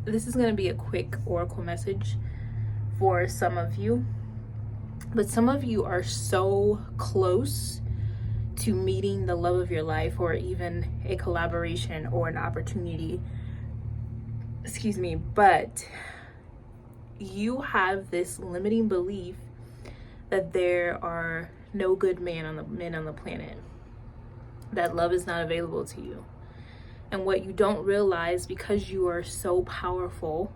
this is going to be a quick oracle message for some of you, but some of you are so close to meeting the love of your life, or even a collaboration or an opportunity, but you have this limiting belief that there are no good men on the planet, that love is not available to you. And what you don't realize, because you are so powerful,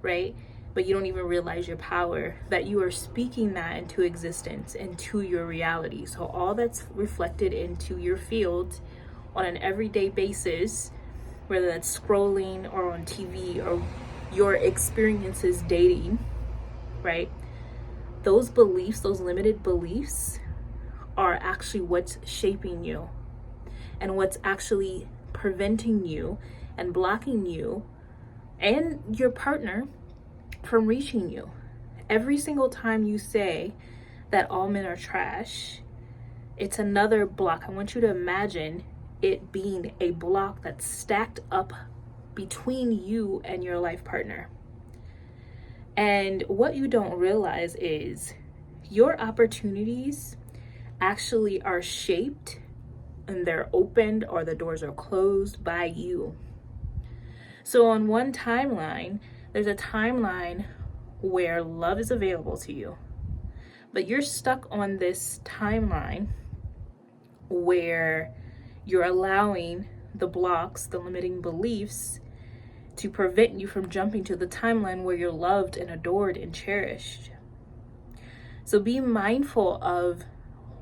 right? But you don't even realize your power, that you are speaking that into existence, into your reality. So all that's reflected into your field on an everyday basis, whether that's scrolling or on TV or your experiences dating, right? Those beliefs, those limited beliefs, are actually what's shaping you and what's actually preventing you and blocking you and your partner from reaching you. Every single time you say that all men are trash, it's another block. I want you to imagine it being a block that's stacked up between you and your life partner. And what you don't realize is your opportunities actually are shaped, and they're opened or the doors are closed by you. So on one timeline, there's a timeline where love is available to you, but you're stuck on this timeline where you're allowing the blocks, the limiting beliefs, to prevent you from jumping to the timeline where you're loved and adored and cherished. So be mindful of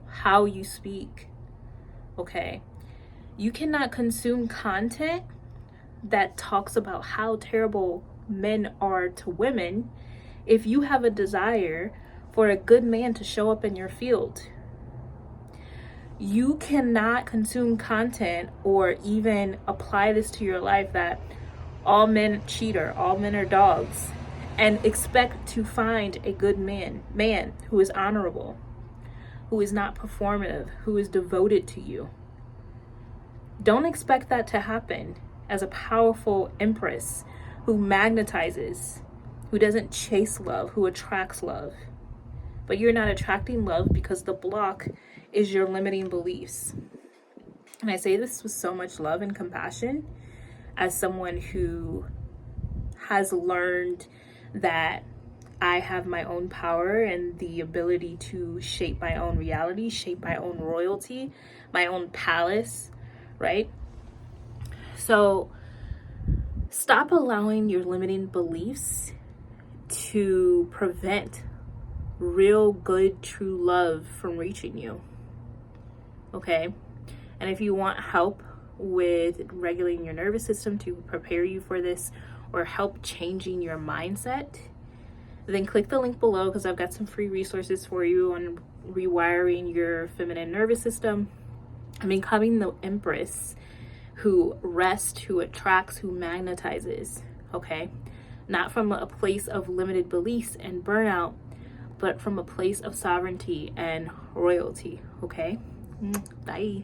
how you speak, okay? You cannot consume content that talks about how terrible men are to women if you have a desire for a good man to show up in your field. You cannot consume content or even apply this to your life that all men cheat or all men are dogs and expect to find a good man who is honorable, who is not performative, who is devoted to you. Don't expect that to happen as a powerful empress who magnetizes, who doesn't chase love, who attracts love. But you're not attracting love because the block is your limiting beliefs. And I say this with so much love and compassion as someone who has learned that I have my own power and the ability to shape my own reality, shape my own royalty, my own palace, right? So stop allowing your limiting beliefs to prevent real, good, true love from reaching you, okay? And if you want help with regulating your nervous system to prepare you for this, or help changing your mindset, then click the link below, because I've got some free resources for you on rewiring your feminine nervous system and becoming the empress who rests, who attracts, who magnetizes, okay? Not from a place of limited beliefs and burnout, but from a place of sovereignty and royalty, okay? Bye.